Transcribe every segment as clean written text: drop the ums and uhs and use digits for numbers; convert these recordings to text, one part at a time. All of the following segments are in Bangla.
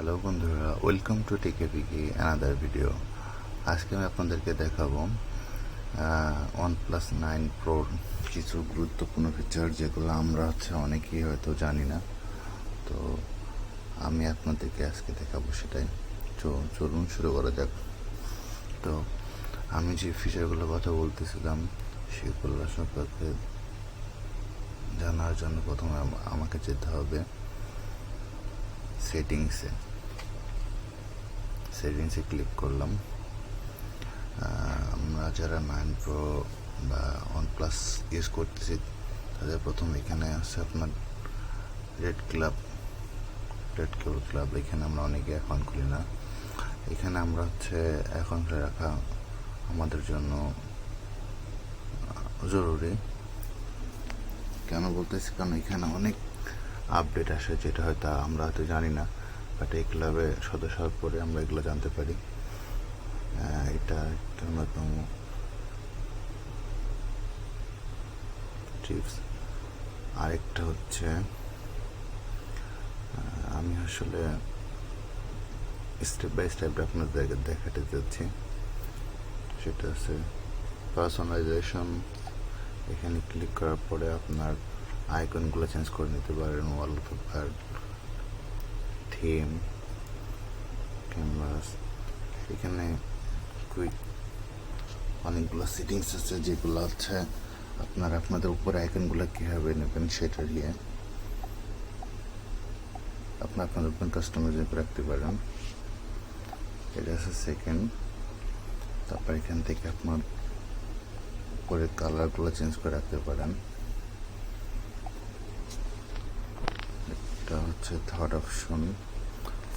হ্যালো বন্ধুরা, ওয়েলকাম টু টেকেপিকি অ্যানাদার ভিডিও। আজকে আমি আপনাদেরকে দেখাবো OnePlus 9 Proর কিছু গুরুত্বপূর্ণ ফিচার যেগুলো আমরা অনেকেই হয়তো জানি না। তো আমি আপনাদেরকে আজকে দেখাবো সেটাই। তো চলুন শুরু করা যাক। তো আমি যে ফিচারগুলোর কথা বলতেছিলাম সেগুলো সম্পর্কে জানার জন্য প্রথমে আমাকে যেতে হবে সেটিংসে ক্লিক করলাম। আমরা যারা 9 Pro বা OnePlus ইউজ করতেছি তাদের প্রথম এখানে আছে আপনার রেড কেবল ক্লাব। এখানে আমরা অনেকে অ্যাকাউন্ট খুলি না। এখানে আমরা অ্যাকাউন্ট খুলে রাখা আমাদের জন্য জরুরি। কেন বলতেছি, কারণ এখানে অনেক আপডেট আসে যেটা হয়তো আমরা জানি না, বাট এই ক্লাবে সদস্য হওয়ার পরে আমরা এগুলো জানতে পারি। এটা একটা অন্যতম টিপস। আরেকটা আমি স্টেপ বাই স্টেপ আপনাদেরকে দেখাতে যাচ্ছি। সেটা হচ্ছে পার্সোনালাইজেশন। এখানে ক্লিক করার পরে আপনার আইকনগুলো চেঞ্জ করে নিতে পারেন, ওয়ালপেপার, থিম, ক্যানভাস। এখানে কুইক অনেকগুলো সেটিংস আছে যেগুলো আপনাদের উপরে আইকনগুলো কীভাবে নেবেন সেটা দিয়ে আপনাদের উপর কাস্টমাইজ করে রাখতে পারেন। এটা হচ্ছে সেকেন্ড। তারপর এখান থেকে আপনার উপরে কালারগুলো চেঞ্জ করে রাখতে পারেন। এটা third option,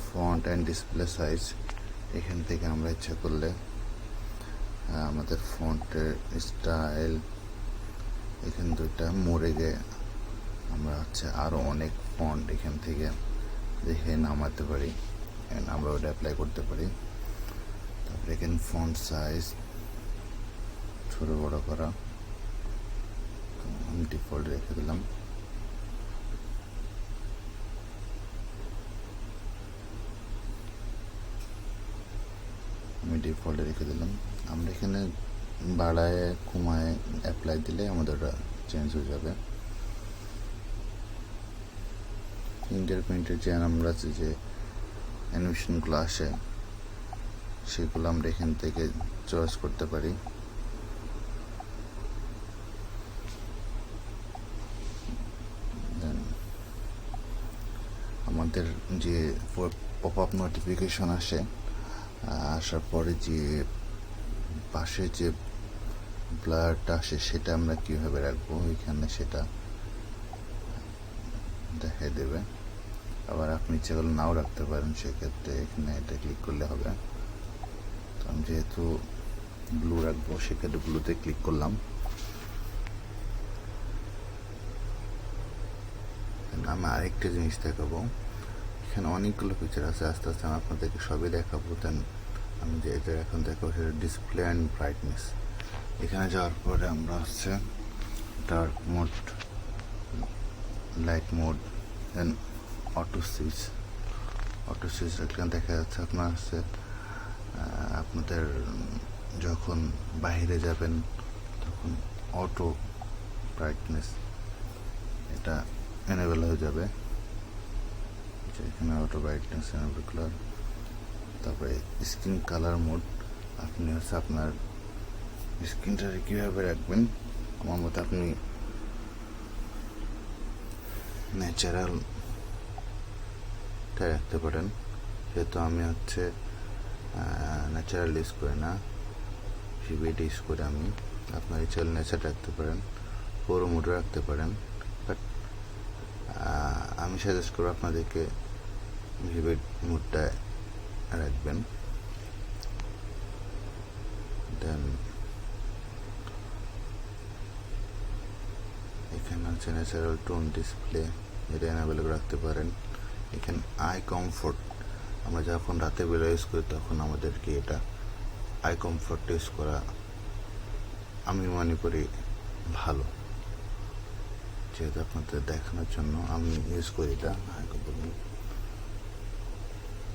font and display size. এখান থেকে আমরা ইচ্ছা করলে আমাদের ফন্টের স্টাইল এখান দুইটা মোড়ে গিয়ে আমরা আরও অনেক ফন্ট এখান থেকে দেখে নামাতে পারি, আমরা ওটা অ্যাপ্লাই করতে পারি। তারপরে এখানে ফন্ট সাইজ ছোট বড় করা, আমি ডিফল্ট রেখে দিলাম। আমরা এখানে বাড়ায় কমায় অ্যাপ্লাই দিলে আমাদের চেঞ্জ হয়ে যাবে। ফিঙ্গারপ্রিন্টের আমরা যে অ্যানিমেশনগুলো আসে সেগুলো আমরা এখান থেকে চয়েস করতে পারি। আমাদের যে পপ আপ নোটিফিকেশন আসার পরে যে পাশে যে ব্লারটা আসে সেটা আমরা কীভাবে রাখবো, এখানে সেটা দেখাই দেবে। আবার আপনি ইচ্ছে করলে নাও রাখতে পারেন, সেক্ষেত্রে এখানে এটা ক্লিক করলে হবে। তো আমি যেহেতু ব্লু রাখবো সেক্ষেত্রে ব্লুতে ক্লিক করলাম। আমি আরেকটা জিনিস দেখাবো। এখানে অনেকগুলো ফিচার আছে, আস্তে আস্তে আমি আপনাদেরকে সবই দেখাবো। দেন আমি যেটা এখন দেখাবো সেটা ডিসপ্লে অ্যান্ড ব্রাইটনেস। এখানে যাওয়ার পরে আমরা ডার্ক মোড, লাইট মোড, দেন অটো সুইচ এখানে দেখা যাচ্ছে আপনাদের যখন বাইরে যাবেন তখন অটো ব্রাইটনেস এটা এনেবল হয়ে যাবে। এখানে অটো ব্রাইটনেস এনেবল কালার। তারপরে স্ক্রিন কালার মোড, আপনি আপনার স্ক্রিনটাকে কীভাবে রাখবেন, আমার মতো আপনি ন্যাচারালটা রাখতে পারেন। যেহেতু আমি ন্যাচারাল ইউজ করি না, ভিভিড ইউজ করে আমি। আপনার ইচ্ছা ন্যাচার রাখতে পারেন, পুরো মোডে রাখতে পারেন, বাট আমি সাজেস্ট করবো আপনাদেরকে ভিভিড মোডটা রাখবেন। দেন এখানে ন্যাচারাল টোন ডিসপ্লে, এটা এনাবেল রাখতে পারেন। এখানে আই কমফোর্ট, আমরা যখন রাতে বেলা ইউজ করি তখন আমাদেরকে এটা আই কমফোর্ট ইউজ করা আমি মনে করি ভালো, যেহেতু আপনাদের দেখানোর জন্য আমি ইউজ করি এটা আই কমফোর্ট।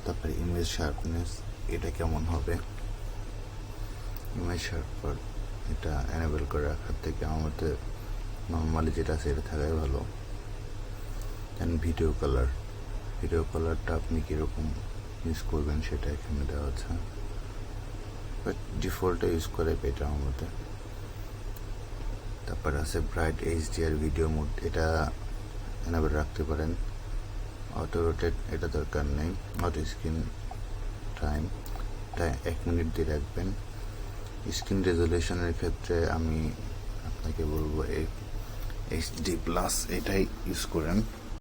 তারপরে ইমেজ শার্পনেস এটা কেমন হবে, ইমেজ শার্পার এটা এনেবল করে রাখার থেকে আমাদের নর্মালি যেটা আছে এটা থাকাই ভালো। দেন ভিডিও কালারটা আপনি কীরকম ইউজ করবেন সেটা এখানে দেওয়া আছে, বাট ডিফল্টে ইউজ করে বেটার আমাদের। তারপর আছে ব্রাইট এইচডিআর ভিডিও মোড, এটা এনেবল রাখতে পারেন। অটো রোটেট এটা দরকার নেই। অটো স্ক্রিন টাইমটা 1 মিনিট দিয়ে রাখবেন। স্ক্রিন রেজলিউশনের ক্ষেত্রে আমি আপনাকে বলবো HD+ এটাই ইউজ করেন।